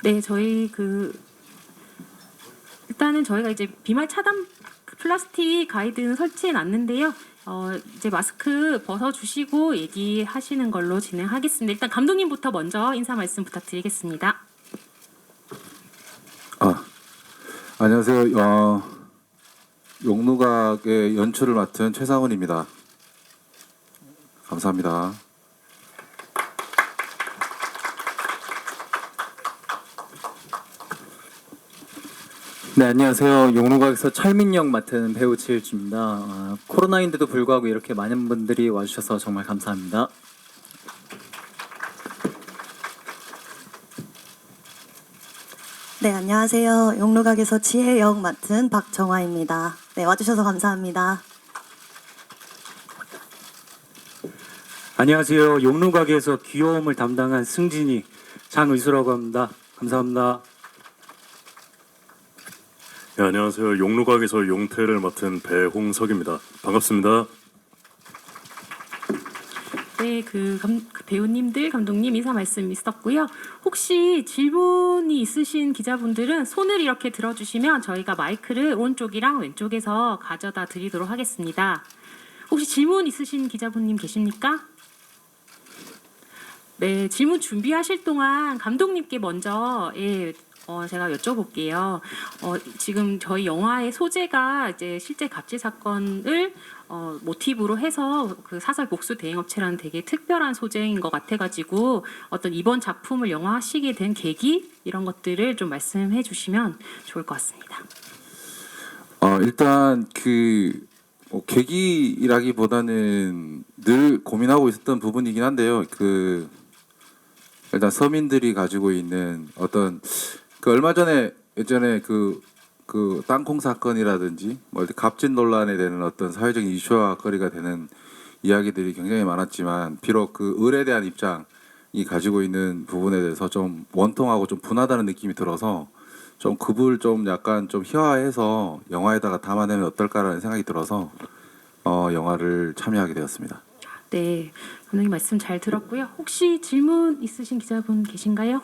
네, 저희 일단은 저희가 이제 비말 차단 플라스틱 가이드는 설치해 놨는데요. 이제 마스크 벗어 주시고 얘기하시는 걸로 진행하겠습니다. 일단 감독님부터 먼저 인사 말씀 부탁드리겠습니다. 안녕하세요. 용루각의 연출을 맡은 최상훈입니다. 감사합니다. 네, 안녕하세요. 용루각에서 철민영 맡은 배우 지일주입니다. 코로나인데도 불구하고 이렇게 많은 분들이 와주셔서 정말 감사합니다. 네, 안녕하세요. 용루각에서 지혜역 맡은 박정화입니다. 네, 와주셔서 감사합니다. 안녕하세요. 용루가게에서 귀여움을 담당한 승진이 장의수라고 합니다. 감사합니다. 네, 안녕하세요. 용루각에서 용태를 맡은 배홍석입니다. 반갑습니다. 네, 배우님들, 감독님 인사 말씀 있었고요. 혹시 질문이 있으신 기자분들은 손을 이렇게 들어주시면 저희가 마이크를 오른쪽이랑 왼쪽에서 가져다 드리도록 하겠습니다. 혹시 질문 있으신 기자분님 계십니까? 네, 질문 준비하실 동안 감독님께 먼저 제가 여쭤볼게요. 지금 저희 영화의 소재가 이제 실제 갑질 사건을 모티브로 해서 그 사설 복수 대행업체라는 되게 특별한 소재인 것 같아가지고 어떤 이번 작품을 영화화하시게 된 계기 이런 것들을 좀 말씀해 주시면 좋을 것 같습니다. 일단 계기라기보다는 늘 고민하고 있었던 부분이긴 한데요. 일단 서민들이 가지고 있는 어떤 얼마 전에 예전에 땅콩 사건이라든지 갑질 논란에 되는 어떤 사회적인 이슈화 거리가 되는 이야기들이 굉장히 많았지만 비록 을에 대한 입장이 가지고 있는 부분에 대해서 좀 원통하고 좀 분하다는 느낌이 들어서 좀 급을 좀 약간 좀 희화해서 영화에다가 담아내면 어떨까라는 생각이 들어서 영화를 참여하게 되었습니다. 네, 감독님 말씀 잘 들었고요. 혹시 질문 있으신 기자분 계신가요?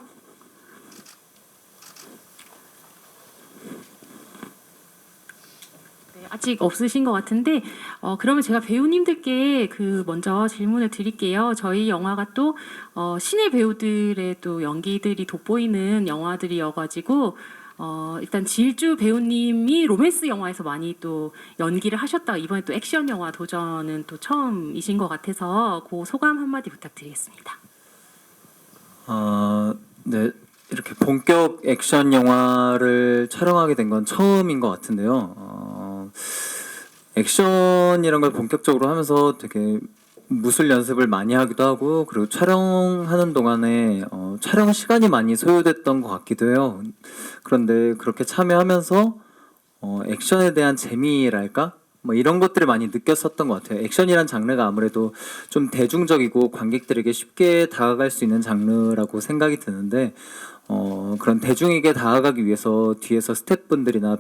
아직 없으신 것 같은데 그러면 제가 배우님들께 먼저 질문을 드릴게요. 저희 영화가 또 신의 배우들의 또 연기들이 돋보이는 영화들이어가지고 일단 지일주 배우님이 로맨스 영화에서 많이 또 연기를 하셨다가 이번에 또 액션 영화 도전은 또 처음이신 것 같아서 그 소감 한마디 부탁드리겠습니다. 네, 이렇게 본격 액션 영화를 촬영하게 된 건 처음인 것 같은데요. 액션이란 걸 본격적으로 하면서 되게 무술 연습을 많이 하기도 하고 그리고 촬영하는 동안에 촬영 시간이 많이 소요됐던 것 같기도 해요. 그런데 그렇게 참여하면서 액션에 대한 재미랄까? 뭐 이런 것들을 많이 느꼈었던 것 같아요. 액션이란 장르가 아무래도 좀 대중적이고 관객들에게 쉽게 다가갈 수 있는 장르라고 생각이 드는데 그런 대중에게 다가가기 위해서 뒤에서 스태프분들이나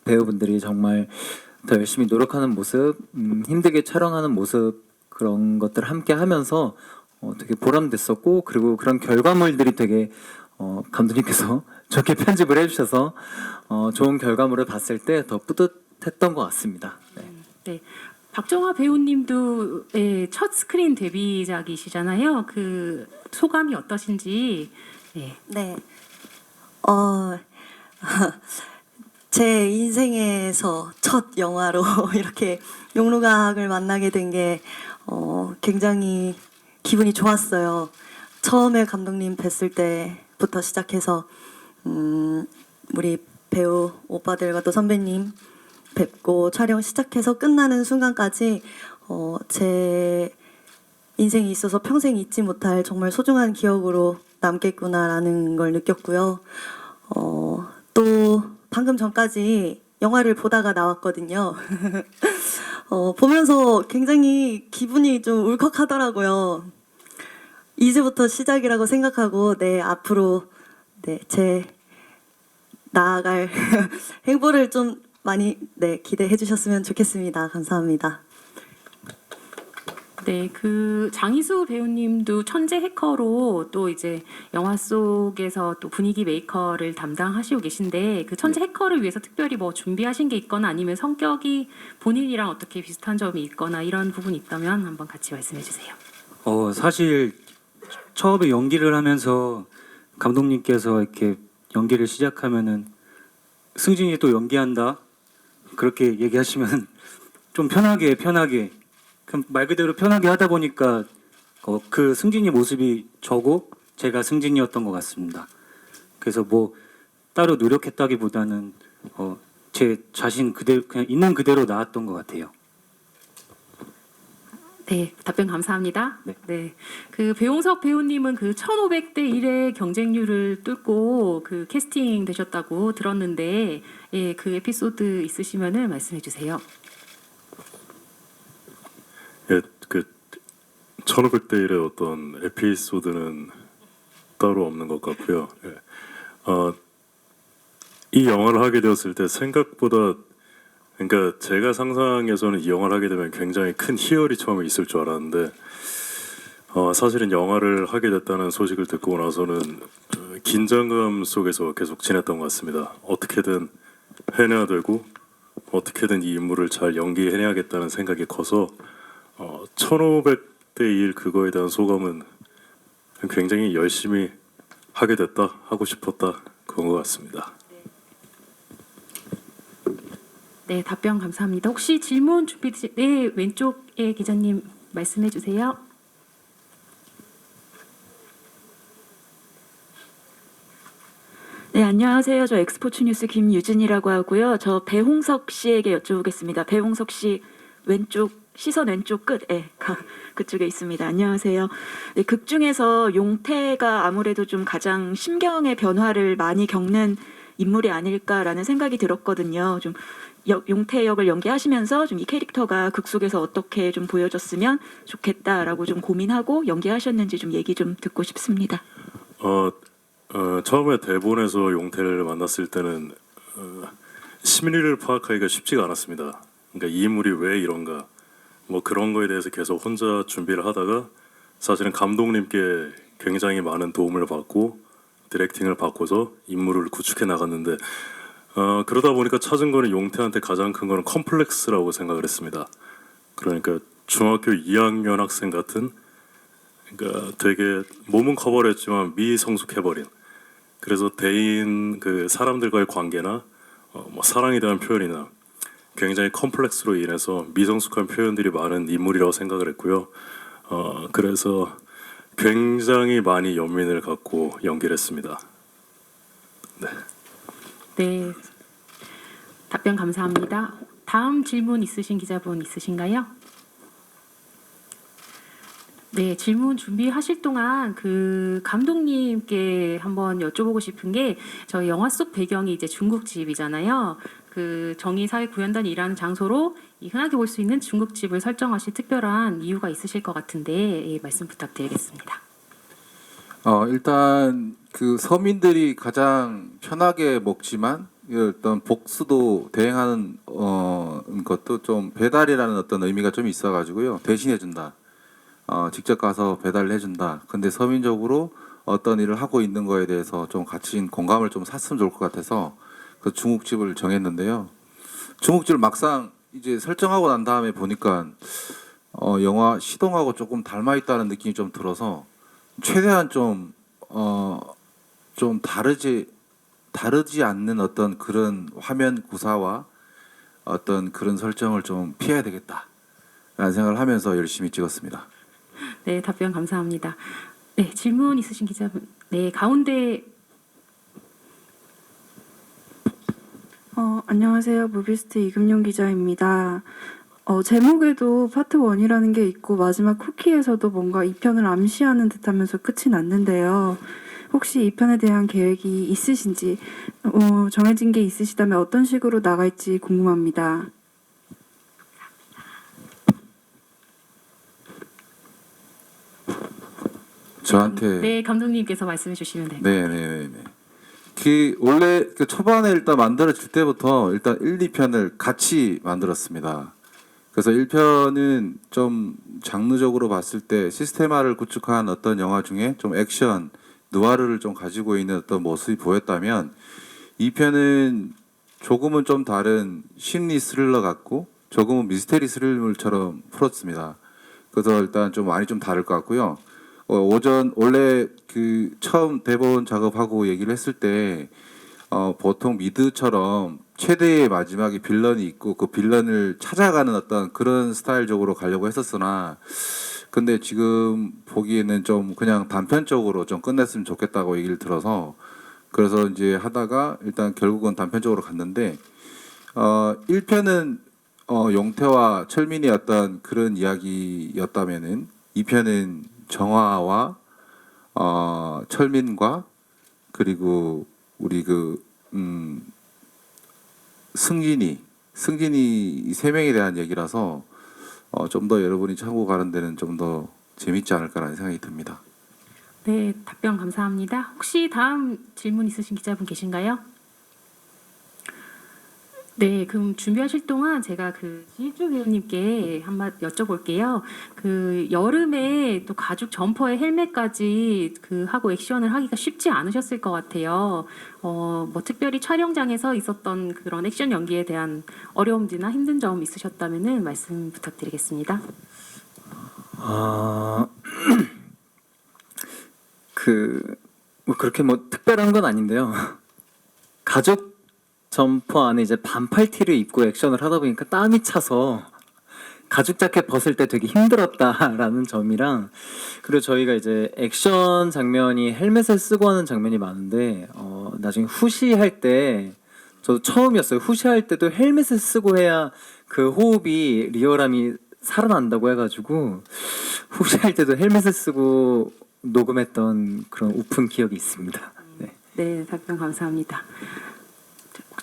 배우분들이 정말 더 열심히 노력하는 모습, 힘들게 촬영하는 모습 그런 것들을 함께 하면서 되게 보람됐었고 그리고 그런 결과물들이 되게 감독님께서 좋게 편집을 해주셔서 좋은 결과물을 봤을 때 더 뿌듯했던 것 같습니다. 네. 네, 박정화 배우님도 첫 스크린 데뷔작이시잖아요. 그 소감이 어떠신지. 네. 네, 제 인생에서 첫 영화로 이렇게 용루각을 만나게 된 게 굉장히 기분이 좋았어요. 처음에 감독님 뵀을 때부터 시작해서 우리 배우 오빠들과 또 선배님 뵙고 촬영 시작해서 끝나는 순간까지 제 인생에 있어서 평생 잊지 못할 정말 소중한 기억으로 남겠구나라는 걸 느꼈고요. 또 방금 전까지 영화를 보다가 나왔거든요. 보면서 굉장히 기분이 좀 울컥하더라고요. 이제부터 시작이라고 생각하고 앞으로 제 나아갈 행보를 좀 많이 기대해 주셨으면 좋겠습니다. 감사합니다. 네, 그 장희수 배우님도 천재 해커로 또 이제 영화 속에서 또 분위기 메이커를 담당하시고 계신데 그 천재 해커를 위해서 특별히 뭐 준비하신 게 있거나 아니면 성격이 본인이랑 어떻게 비슷한 점이 있거나 이런 부분이 있다면 한번 같이 말씀해 주세요. 사실 처음에 연기를 하면서 감독님께서 이렇게 연기를 시작하면은 승진이 또 연기한다 그렇게 얘기하시면 좀 편하게 그럼 말 그대로 편하게 하다 보니까 그 승진이 모습이 저고 제가 승진이었던 것 같습니다. 그래서 뭐 따로 노력했다기보다는 제 자신 그대로 그냥 있는 그대로 나왔던 것 같아요. 네, 답변 감사합니다. 네. 네. 그 배용석 배우님은 그 1,500대 1의 경쟁률을 뚫고 그 캐스팅 되셨다고 들었는데 예, 그 에피소드 있으시면은 말씀해 주세요. 예, 그 1500대 1의 어떤 에피소드는 따로 없는 것 같고요. 예. 이 영화를 하게 되었을 때 생각보다 그러니까 제가 상상해서는 이 영화를 하게 되면 굉장히 큰 희열이 처음에 있을 줄 알았는데 사실은 영화를 하게 됐다는 소식을 듣고 나서는 긴장감 속에서 계속 지냈던 것 같습니다. 어떻게든 해내야 되고 어떻게든 이 인물을 잘 연기해내야겠다는 생각이 커서 1500대 1 그거에 대한 소감은 굉장히 열심히 하게 됐다, 하고 싶었다 그런 것 같습니다. 네, 답변 감사합니다. 혹시 질문 준비되시? 네, 왼쪽에 기자님 말씀해 주세요. 네, 안녕하세요. 저 엑스포츠 뉴스 김유진이라고 하고요. 저 배홍석 씨에게 여쭤보겠습니다. 배홍석 씨 왼쪽 시선 왼쪽 끝, 그쪽에 있습니다. 안녕하세요. 네, 극 중에서 용태가 아무래도 좀 가장 심경의 변화를 많이 겪는 인물이 아닐까라는 생각이 들었거든요. 좀 용태 역을 연기하시면서 좀 이 캐릭터가 극 속에서 어떻게 좀 보여줬으면 좋겠다라고 좀 고민하고 연기하셨는지 좀 얘기 좀 듣고 싶습니다. 처음에 대본에서 용태를 만났을 때는 심리를 파악하기가 쉽지가 않았습니다. 그러니까 이 인물이 왜 이런가 뭐 그런 거에 대해서 계속 혼자 준비를 하다가 사실은 감독님께 굉장히 많은 도움을 받고 디렉팅을 받고서 인물을 구축해 나갔는데 그러다 보니까 찾은 거는 용태한테 가장 큰 거는 컴플렉스라고 생각을 했습니다. 그러니까 중학교 2학년 학생 같은 그러니까 되게 몸은 커버를 했지만 미성숙해버린 그래서 대인 그 사람들과의 관계나 뭐 사랑에 대한 표현이나 굉장히 컴플렉스로 인해서 미성숙한 표현들이 많은 인물이라고 생각을 했고요. 그래서 굉장히 많이 연민을 갖고 연기를 했습니다. 네. 네, 답변 감사합니다. 다음 질문 있으신 기자분 있으신가요? 네, 질문 준비하실 동안 그 감독님께 한번 여쭤보고 싶은 게 저희 영화 속 배경이 이제 중국집이잖아요. 그 정의사회구현단이 일하는 장소로 이 흔하게 볼 수 있는 중국집을 설정하신 특별한 이유가 있으실 것 같은데 예, 말씀 부탁드리겠습니다. 일단 그 서민들이 가장 편하게 먹지만 어떤 복수도 대행하는 것도 좀 배달이라는 어떤 의미가 좀 있어가지고요. 대신해 준다. 직접 가서 배달을 해준다. 근데 서민적으로 어떤 일을 하고 있는 거에 대해서 좀 같이 공감을 좀 샀으면 좋을 것 같아서 그 중국집을 정했는데요. 중국집을 막상 이제 설정하고 난 다음에 보니까 영화 시동하고 조금 닮아 있다는 느낌이 좀 들어서 최대한 좀 다르지 않는 어떤 그런 화면 구사와 어떤 그런 설정을 좀 피해야 되겠다라는 생각을 하면서 열심히 찍었습니다. 네, 답변 감사합니다. 네, 질문 있으신 기자분. 네, 가운데. 안녕하세요. 무비스트 이금용 기자입니다. 제목에도 파트 1이라는 게 있고 마지막 쿠키에서도 뭔가 2편을 암시하는 듯하면서 끝이 났는데요. 혹시 2편에 대한 계획이 있으신지 정해진 게 있으시다면 어떤 식으로 나갈지 궁금합니다. 저한테 네, 감독님께서 말씀해 주시면 돼요. 네네네. 그 원래 그 초반에 일단 만들어질 때부터 일단 1, 2편을 같이 만들었습니다. 그래서 1편은 좀 장르적으로 봤을 때 시스테마를 구축한 어떤 영화 중에 좀 액션, 느와르를 좀 가지고 있는 어떤 모습이 보였다면 2편은 조금은 좀 다른 심리 스릴러 같고 조금은 미스테리 스릴러처럼 풀었습니다. 그래서 일단 좀 많이 좀 다를 것 같고요. 원래 그 처음 대본 작업하고 얘기를 했을 때 보통 미드처럼 최대의 마지막에 빌런이 있고 그 빌런을 찾아가는 어떤 그런 스타일적으로 가려고 했었으나 근데 지금 보기에는 좀 그냥 단편적으로 좀 끝냈으면 좋겠다고 얘기를 들어서 그래서 이제 하다가 일단 결국은 단편적으로 갔는데 1편은 용태와 철민이 어떤 그런 이야기였다면은 2편은 정화와 철민과 그리고 우리 승진이 이 세 명에 대한 얘기라서 좀 더 여러분이 참고 가는 데는 좀 더 재밌지 않을까라는 생각이 듭니다. 네, 답변 감사합니다. 혹시 다음 질문 있으신 기자분 계신가요? 네, 그럼 준비하실 동안 제가 그 지주 배우님께 한번 여쭤볼게요. 그 여름에 또 가죽 점퍼에 헬멧까지 그 하고 액션을 하기가 쉽지 않으셨을 것 같아요. 뭐 특별히 촬영장에서 있었던 그런 액션 연기에 대한 어려움이나 힘든 점 있으셨다면은 말씀 부탁드리겠습니다. 뭐 그렇게 뭐 특별한 건 아닌데요. 가죽 점퍼 안에 이제 반팔티를 입고 액션을 하다 보니까 땀이 차서 가죽 자켓 벗을 때 되게 힘들었다라는 점이랑 그리고 저희가 이제 액션 장면이 헬멧을 쓰고 하는 장면이 많은데 나중에 후시할 때 저도 처음이었어요. 후시할 때도 헬멧을 쓰고 해야 그 호흡이 리얼함이 살아난다고 해가지고 후시할 때도 헬멧을 쓰고 녹음했던 그런 오픈 기억이 있습니다. 네. 네, 답변 감사합니다.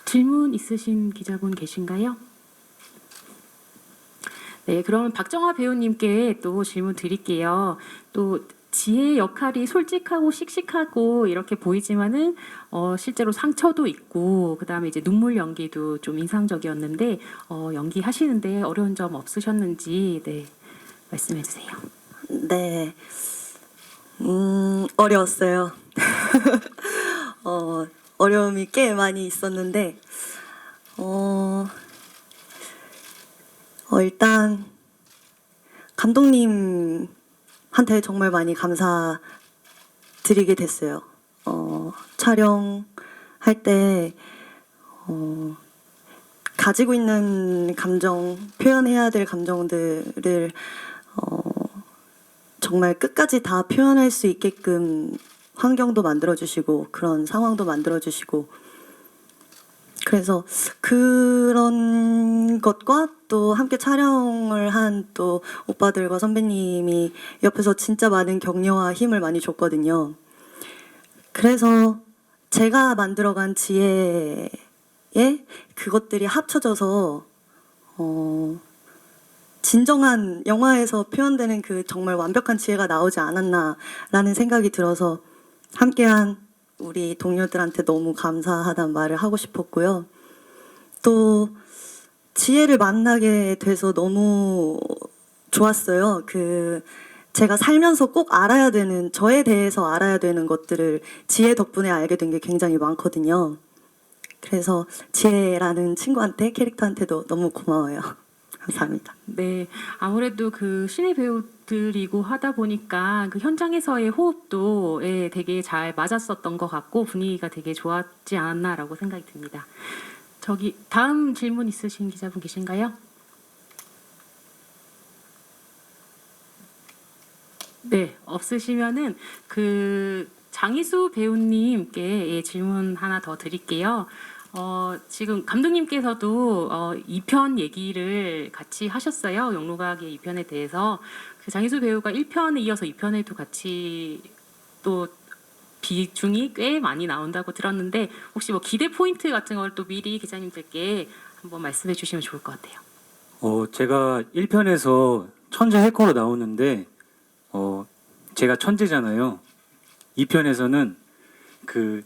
질문 있으신 기자분 계신가요? 네, 그럼 박정화 배우님께 또 질문 드릴게요. 또 지혜의 역할이 솔직하고 씩씩하고 이렇게 보이지만은 실제로 상처도 있고 그다음에 이제 눈물 연기도 좀 인상적이었는데 연기하시는데 어려운 점 없으셨는지 네, 말씀해 주세요. 네, 어려웠어요. 어려움이 꽤 많이 있었는데, 일단 감독님한테 정말 많이 감사드리게 됐어요. 촬영할 때 가지고 있는 감정, 표현해야 될 감정들을 정말 끝까지 다 표현할 수 있게끔 환경도 만들어주시고 그런 상황도 만들어주시고 그래서 그런 것과 또 함께 촬영을 한 또 오빠들과 선배님이 옆에서 진짜 많은 격려와 힘을 많이 줬거든요. 그래서 제가 만들어간 지혜에 그것들이 합쳐져서 진정한 영화에서 표현되는 그 정말 완벽한 지혜가 나오지 않았나라는 생각이 들어서 함께한 우리 동료들한테 너무 감사하다는 말을 하고 싶었고요. 또 지혜를 만나게 돼서 너무 좋았어요. 제가 살면서 꼭 알아야 되는, 저에 대해서 알아야 되는 것들을 지혜 덕분에 알게 된 게 굉장히 많거든요. 그래서 지혜라는 친구한테, 캐릭터한테도 너무 고마워요. 감사합니다. 네, 아무래도 그 신의 배우들이고 하다 보니까 그 현장에서의 호흡도 되게 잘 맞았었던 것 같고 분위기가 되게 좋았지 않았나라고 생각이 듭니다. 저기 다음 질문 있으신 기자분 계신가요? 네, 없으시면은 그 장희수 배우님께 질문 하나 더 드릴게요. 지금 감독님께서도 2편 얘기를 같이 하셨어요. 영로각의 2편에 대해서. 그 장희수 배우가 1편에 이어서 2편에도 같이 또 비중이 꽤 많이 나온다고 들었는데 혹시 뭐 기대 포인트 같은 걸 또 미리 기자님들께 한번 말씀해 주시면 좋을 것 같아요. 제가 1편에서 천재 해커로 나오는데 제가 천재잖아요. 2편에서는 그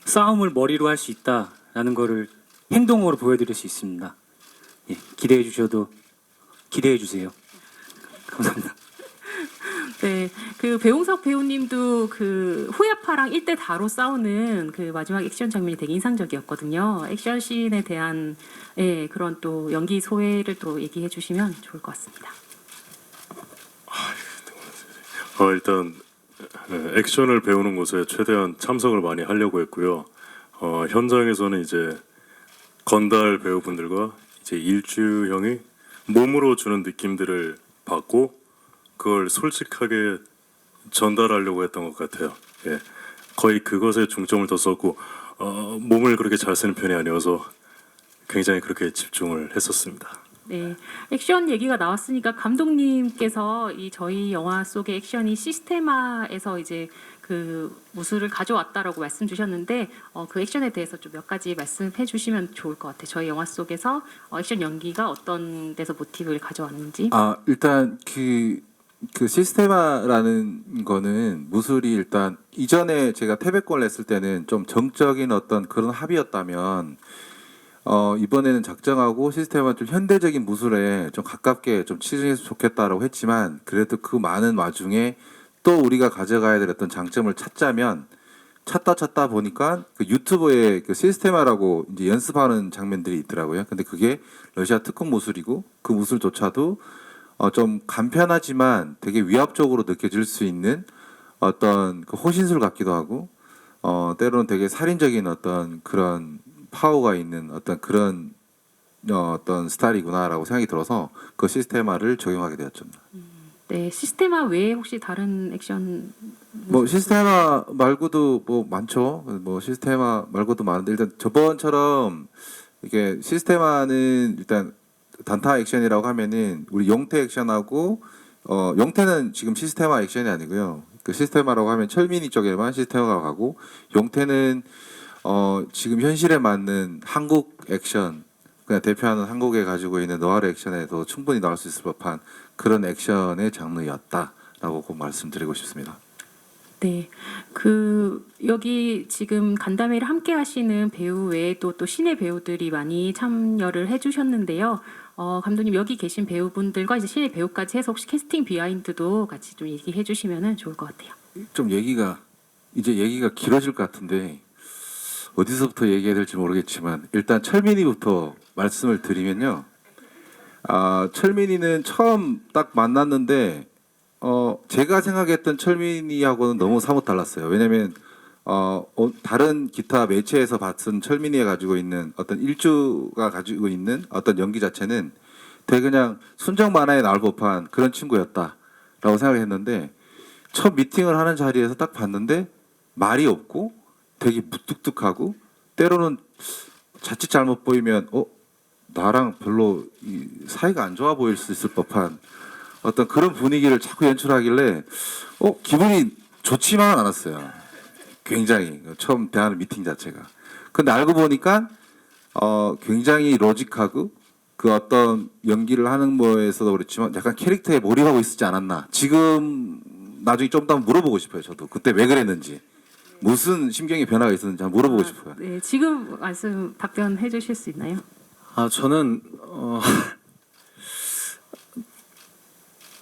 싸움을 머리로 할 수 있다라는 거를 행동으로 보여드릴 수 있습니다. 예, 기대해 주셔도 기대해 주세요. 감사합니다. 네, 그 배용석 배우님도 그 후야파랑 1대 다로 싸우는 그 마지막 액션 장면이 되게 인상적이었거든요. 액션 씬에 대한 그런 또 연기 소회를 또 얘기해 주시면 좋을 것 같습니다. 일단 액션을 배우는 곳에 최대한 참석을 많이 하려고 했고요. 현장에서는 이제 건달 배우분들과 이제 일주 형이 몸으로 주는 느낌들을 받고 그걸 솔직하게 전달하려고 했던 것 같아요. 예, 거의 그것에 중점을 뒀었고 몸을 그렇게 잘 쓰는 편이 아니어서 굉장히 그렇게 집중을 했었습니다. 네, 액션 얘기가 나왔으니까 감독님께서 이 저희 영화 속의 액션이 시스테마에서 이제 그 무술을 가져왔다라고 말씀 주셨는데 그 액션에 대해서 좀 몇 가지 말씀해 주시면 좋을 것 같아요. 저희 영화 속에서 액션 연기가 어떤 데서 모티브를 가져왔는지. 일단 그 시스테마라는 거는 무술이 일단 이전에 제가 태백권을 했을 때는 좀 정적인 어떤 그런 합의였다면 이번에는 작정하고 시스테마 좀 현대적인 무술에 좀 가깝게 좀 치중했으면 좋겠다라고 했지만 그래도 그 많은 와중에 또 우리가 가져가야 될 어떤 장점을 찾다 보니까 그 유튜브에 그 시스테마라고 이제 연습하는 장면들이 있더라고요. 근데 그게 러시아 특급 무술이고 그 무술조차도 좀 간편하지만 되게 위압적으로 느껴질 수 있는 어떤 그 호신술 같기도 하고 때로는 되게 살인적인 어떤 그런 파워가 있는 어떤 그런 어떤 스타일이구나라고 생각이 들어서 그 시스테마를 적용하게 되었죠. 네, 시스테마 외에 혹시 다른 액션 뭐 시스테마 말고도 뭐 많죠. 뭐 시스테마 말고도 많은데 일단 저번처럼 이게 시스테마는 일단 단타 액션이라고 하면은 우리 용태 액션하고 용태는 지금 시스테마 액션이 아니고요. 그 시스테마라고 하면 철민이 쪽에만 시스테마가 가고 용태는 지금 현실에 맞는 한국 액션 그냥 대표하는 한국에 가지고 있는 너아르 액션에도 충분히 나올 수 있을 법한 그런 액션의 장르였다라고 꼭 말씀드리고 싶습니다. 네, 그 여기 지금 간담회를 함께 하시는 배우 외에도 또 신의 배우들이 많이 참여를 해주셨는데요. 감독님 여기 계신 배우분들과 이제 신의 배우까지 해서 혹시 캐스팅 비하인드도 같이 좀 얘기해 주시면 좋을 것 같아요. 좀 얘기가 길어질 것 같은데 어디서부터 얘기해야 될지 모르겠지만 일단 철민이부터 말씀을 드리면요. 철민이는 처음 딱 만났는데 제가 생각했던 철민이하고는 너무 사뭇 달랐어요. 왜냐하면 다른 기타 매체에서 봤던 철민이가 가지고 있는 어떤 일주가 가지고 있는 어떤 연기 자체는 되게 그냥 순정 만화에 나올 법한 그런 친구였다라고 생각했는데 첫 미팅을 하는 자리에서 딱 봤는데 말이 없고 되게 무뚝뚝하고 때로는 자칫 잘못 보이면 나랑 별로 사이가 안 좋아 보일 수 있을 법한 어떤 그런 분위기를 자꾸 연출하길래 기분이 좋지만은 않았어요. 굉장히 처음 대하는 미팅 자체가. 근데 알고 보니까 굉장히 로직하고 그 어떤 연기를 하는 거에서도 그렇지만 약간 캐릭터에 몰입하고 있지 않았나. 지금 나중에 좀 더 물어보고 싶어요. 저도 그때 왜 그랬는지. 무슨 심경의 변화가 있었는지 한번 물어보고 싶어요. 네, 지금 말씀 답변해 주실 수 있나요? 저는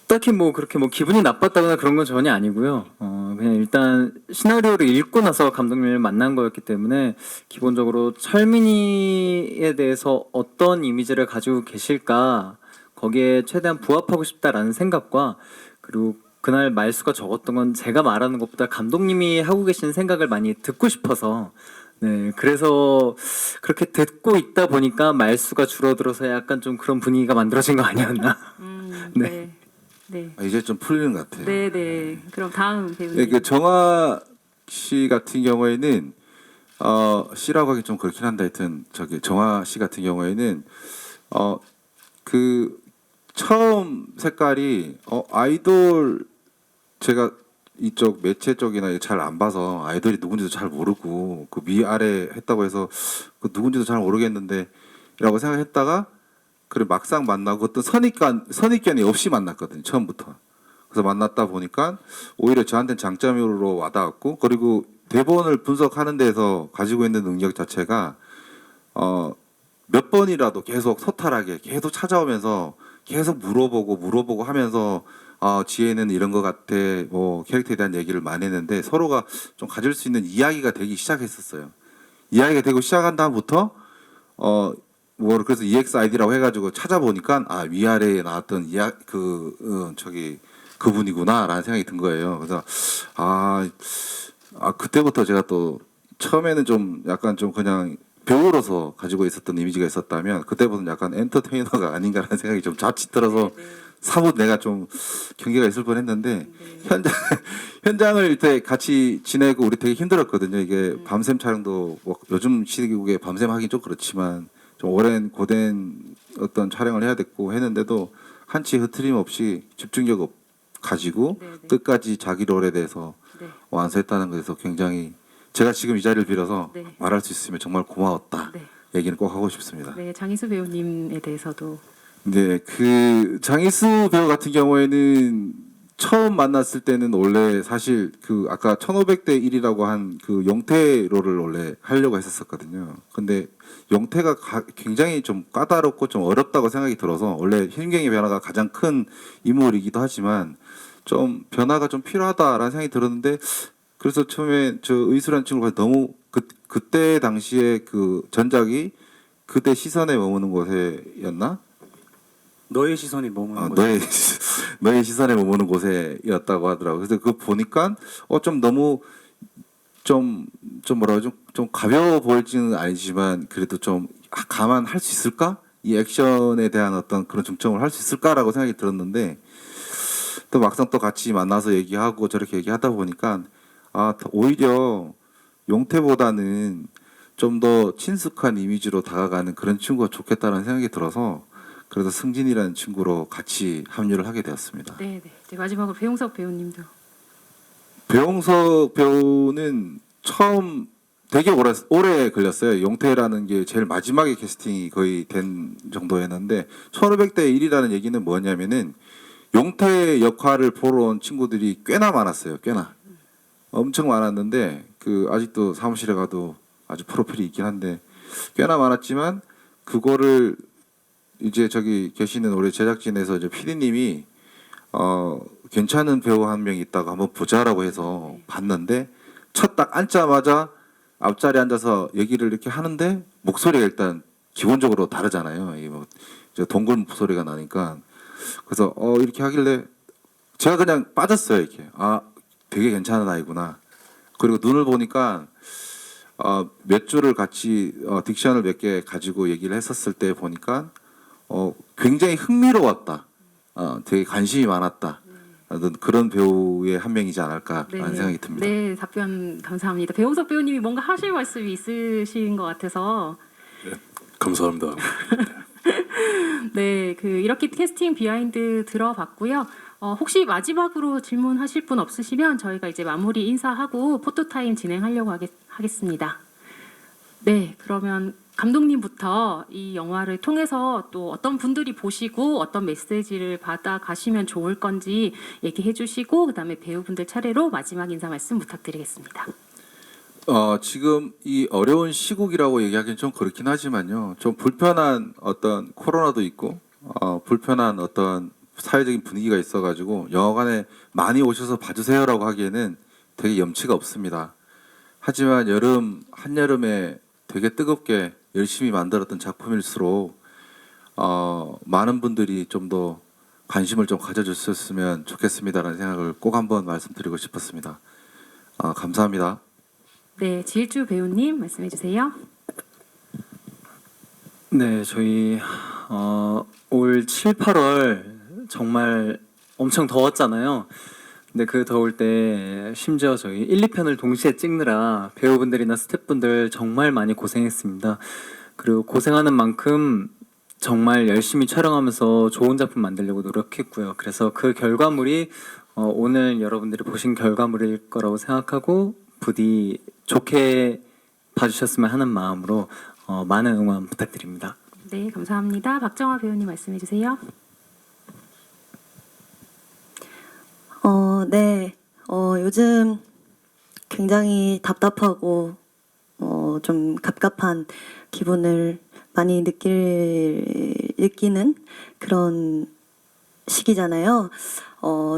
딱히 뭐 그렇게 뭐 기분이 나빴다거나 그런 건 전혀 아니고요. 그냥 일단 시나리오를 읽고 나서 감독님을 만난 거였기 때문에 기본적으로 철민이에 대해서 어떤 이미지를 가지고 계실까 거기에 최대한 부합하고 싶다라는 생각과 그리고 그날 말수가 적었던 건 제가 말하는 것보다 감독님이 하고 계신 생각을 많이 듣고 싶어서 네 그래서 그렇게 듣고 있다 보니까 말수가 줄어들어서 약간 좀 그런 분위기가 만들어진 거 아니었나. 네. 네. 이제 좀 풀리는 것 같아요. 네, 네. 그럼 다음 배우님. 네, 그 정화 씨 같은 경우에는 씨라고 하기 좀 그렇긴 한데 하여튼 저기 정화 씨 같은 경우에는 그 처음 색깔이 아이돌 제가 이쪽 매체 쪽이나 잘 안 봐서 아이돌이 누군지도 잘 모르고 그 위아래 했다고 해서 그 누군지도 잘 모르겠는데라고 생각했다가 그래 막상 만나고 어떤 선입견이 없이 만났거든요. 처음부터. 그래서 만났다 보니까 오히려 저한테는 장점으로 와닿았고 그리고 대본을 분석하는 데서 가지고 있는 능력 자체가 몇 번이라도 계속 소탈하게 계속 찾아오면서 계속 물어보고 하면서 지혜는 이런 것 같아, 뭐 캐릭터에 대한 얘기를 많이 했는데 서로가 좀 가질 수 있는 이야기가 되기 시작했었어요. 이야기가 되고 시작한 다음부터 그래서 EXID라고 해가지고 찾아보니까 위아래에 나왔던 그분이구나라는 생각이 든 거예요. 그래서 그때부터 제가 또 처음에는 좀 약간 좀 그냥 배우로서 가지고 있었던 이미지가 있었다면 그때부터는 약간 엔터테이너가 아닌가라는 생각이 좀 자칫 들어서 사뭇 내가 좀 경계가 있을 뻔했는데 현장을 이렇게 같이 지내고 우리 되게 힘들었거든요. 이게 밤샘 촬영도 뭐 요즘 시국에 밤샘 하긴 좀 그렇지만 좀 오랜 고된 어떤 촬영을 해야 됐고 했는데도 한치 흐트림 없이 집중력 가지고 끝까지 자기 롤에 대해서 완수했다는 것에서 굉장히 제가 지금 이 자리를 빌어서 말할 수 있으면 정말 고마웠다. 얘기는 꼭 하고 싶습니다. 네, 장희수 배우님에 대해서도. 네, 그 장희수 배우 같은 경우에는 처음 만났을 때는 원래 사실 그 아까 1500대 1이라고 한 그 용태 롤을 원래 하려고 했었거든요. 근데 용태가 굉장히 좀 까다롭고 좀 어렵다고 생각이 들어서 원래 흰경의 변화가 가장 큰 인물이기도 하지만 좀 변화가 좀 필요하다라는 생각이 들었는데 그래서 처음에 저 의수란 친구가 너무 그때 당시에 그 전작이 그대 시선에 머무는 곳에였나? 너의 시선이 머무는 곳. 너의 시선에 머무는 곳에였다고 하더라고요. 그래서 그거 보니까 좀 너무 좀 뭐라고 좀 가벼워 보일지는 아니지만 그래도 좀 감안할 수 있을까? 이 액션에 대한 어떤 그런 중점을 할 수 있을까라고 생각이 들었는데 또 막상 또 같이 만나서 얘기하고 저렇게 얘기하다 보니까 오히려 용태보다는 좀 더 친숙한 이미지로 다가가는 그런 친구가 좋겠다는 생각이 들어서 그래서 승진이라는 친구로 같이 합류를 하게 되었습니다. 네. 이제 마지막으로 배용석 배우님도. 배용석 배우는 처음 되게 오래 걸렸어요. 용태라는 게 제일 마지막에 캐스팅이 거의 된 정도였는데 1500대 1이라는 얘기는 뭐냐면은 용태 역할을 보러 온 친구들이 꽤나 많았어요. 꽤나 엄청 많았는데 그 아직도 사무실에 가도 아주 프로필이 있긴 한데 꽤나 많았지만 그거를 이제 저기 계시는 우리 제작진에서 이제 PD님이 괜찮은 배우 한 명 있다고 한번 보자라고 해서 봤는데 첫 딱 앉자마자 앞자리에 앉아서 얘기를 이렇게 하는데 목소리가 일단 기본적으로 다르잖아요. 이게 뭐 동굴 목소리가 나니까 그래서 이렇게 하길래 제가 그냥 빠졌어요. 이렇게 되게 괜찮은 아이구나. 그리고 눈을 보니까 몇 줄을 같이 딕션을 몇 개 가지고 얘기를 했었을 때 보니까 굉장히 흥미로웠다. 되게 관심이 많았다. 그런 배우의 한 명이지 않을까라는 생각이 듭니다. 네, 답변 감사합니다. 배용석 배우님이 뭔가 하실 말씀이 있으신 것 같아서. 감사합니다. 네, 이렇게 캐스팅 비하인드 들어봤고요. 혹시 마지막으로 질문하실 분 없으시면 저희가 이제 마무리 인사하고 포토타임 진행하려고 하겠습니다. 네, 그러면 감독님부터 이 영화를 통해서 또 어떤 분들이 보시고 어떤 메시지를 받아 가시면 좋을 건지 얘기해 주시고 그다음에 배우분들 차례로 마지막 인사 말씀 부탁드리겠습니다. 지금 이 어려운 시국이라고 얘기하기는 좀 그렇긴 하지만요. 좀 불편한 어떤 코로나도 있고 불편한 어떤 사회적인 분위기가 있어가지고 영화관에 많이 오셔서 봐주세요라고 하기에는 되게 염치가 없습니다. 하지만 한여름에 되게 뜨겁게 열심히 만들었던 작품일수록 많은 분들이 좀 더 관심을 좀 가져주셨으면 좋겠습니다라는 생각을 꼭 한번 말씀드리고 싶었습니다. 감사합니다. 네, 지일주 배우님 말씀해 주세요. 네, 저희 올 7, 8월 정말 엄청 더웠잖아요. 근데 그 더울 때 심지어 저희 1, 2편을 동시에 찍느라 배우분들이나 스태프분들 정말 많이 고생했습니다. 그리고 고생하는 만큼 정말 열심히 촬영하면서 좋은 작품 만들려고 노력했고요. 그래서 그 결과물이 오늘 여러분들이 보신 결과물일 거라고 생각하고 부디 좋게 봐주셨으면 하는 마음으로 많은 응원 부탁드립니다. 네, 감사합니다. 박정화 배우님 말씀해 주세요. 네. 요즘 굉장히 답답하고 좀 갑갑한 기분을 많이 느끼는 그런 시기잖아요.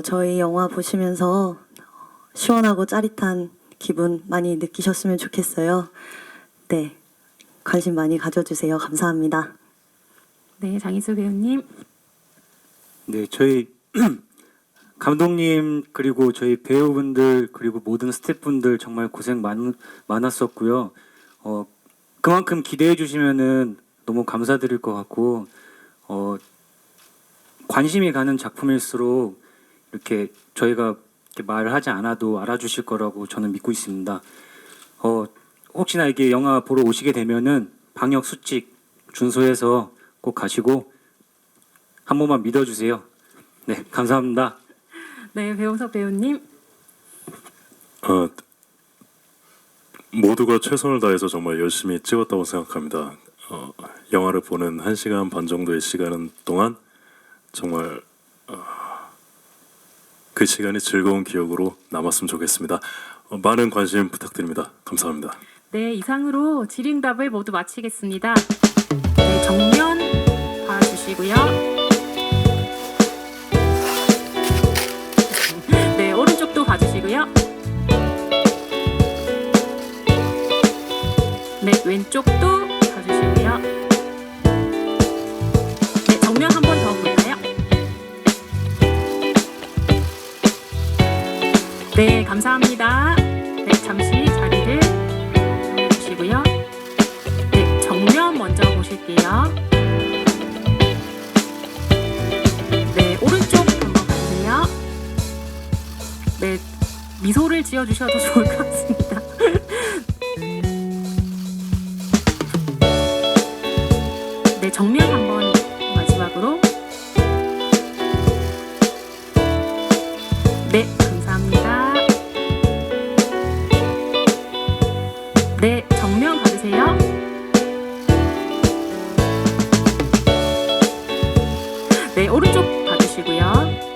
저희 영화 보시면서 시원하고 짜릿한 기분 많이 느끼셨으면 좋겠어요. 네, 관심 많이 가져주세요. 감사합니다. 네, 장희수 배우님. 네, 저희 감독님 그리고 저희 배우분들 그리고 모든 스태프분들 정말 고생 많았었고요. 그만큼 기대해 주시면은 너무 감사드릴 것 같고 관심이 가는 작품일수록 이렇게 저희가 이렇게 말을 하지 않아도 알아주실 거라고 저는 믿고 있습니다. 혹시나 이게 영화 보러 오시게 되면은 방역 수칙 준수해서 꼭 가시고 한 번만 믿어주세요. 네, 감사합니다. 네, 배우석 배우님. 모두가 최선을 다해서 정말 열심히 찍었다고 생각합니다. 영화를 보는 1시간 반 정도의 시간 동안 정말 그 시간이 즐거운 기억으로 남았으면 좋겠습니다. 많은 관심 부탁드립니다. 감사합니다. 네, 이상으로 질의응답을 모두 마치겠습니다. 네, 정면 봐주시고요. 네, 오른쪽도 봐주시고요. 네, 왼쪽도 봐주시고요. 네, 정면 한 번 더 볼까요? 네, 감사합니다. 네, 잠시 자리를 주시고요. 네, 정면 먼저 보실게요. 네, 오른쪽 한번 보세요. 네, 미소를 지어주셔도 좋을 것 같습니다. 네, 정면 한번 마지막으로. 네, 감사합니다. 네, 정면 받으세요. 네, 오른쪽 받으시고요.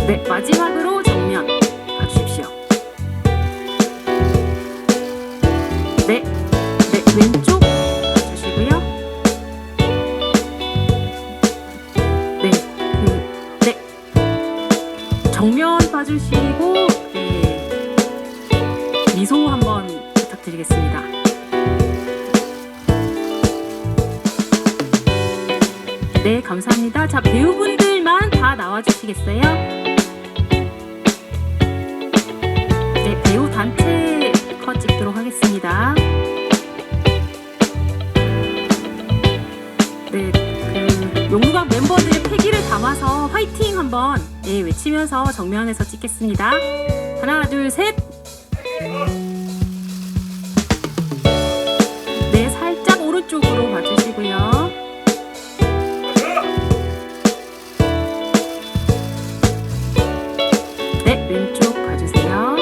네, 마지막으로 정면 봐주십시오. 네, 네, 왼쪽 봐주시고요. 네, 네, 정면 봐주시고, 네, 미소 한번 부탁드리겠습니다. 네, 감사합니다. 자, 배우분들만 다 나와주시겠어요? 네, 배우 단체 컷 찍도록 하겠습니다. 네, 그 용무각 멤버들의 패기를 담아서 화이팅 한번 외치면서 정면에서 찍겠습니다. 하나, 둘, 셋. 네, 살짝 오른쪽으로 봐주시고요. 네, 왼쪽 봐주세요.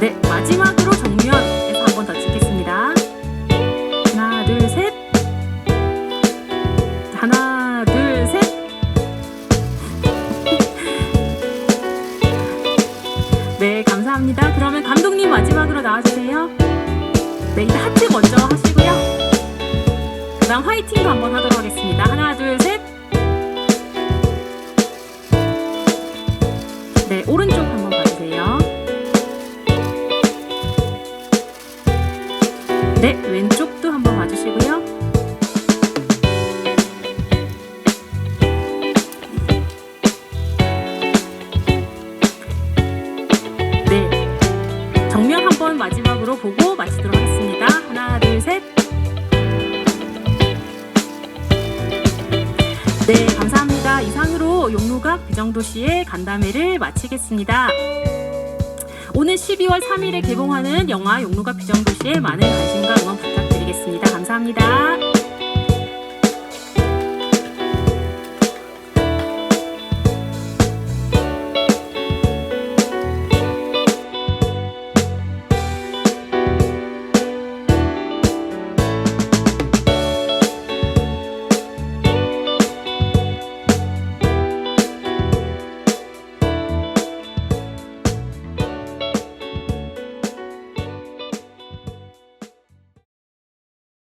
네, 마지막으로 정면에서 한 번 더 찍겠습니다. 하나, 둘, 셋. 하나, 둘, 셋. 네, 감사합니다. 그러면 감독님 마지막으로 나와주세요. 네, 이제 하트 먼저 하시고요. 그 다음 화이팅도 한번 하도록 하겠습니다. 하나, 둘, 셋. 네, 오른쪽 한번 봐주세요. 네, 왼쪽도 한번 봐주시고요. 네, 정면 한번 마지막으로 보고 마치도록 하겠습니다. 하나, 둘, 셋. 네, 감사합니다. 이상으로 용무각 비정도시의 간담회를 마치겠습니다. 오는 12월 3일에 개봉하는 영화 용무각 비정도시에 많은 관심과 응원 부탁드리겠습니다. 감사합니다.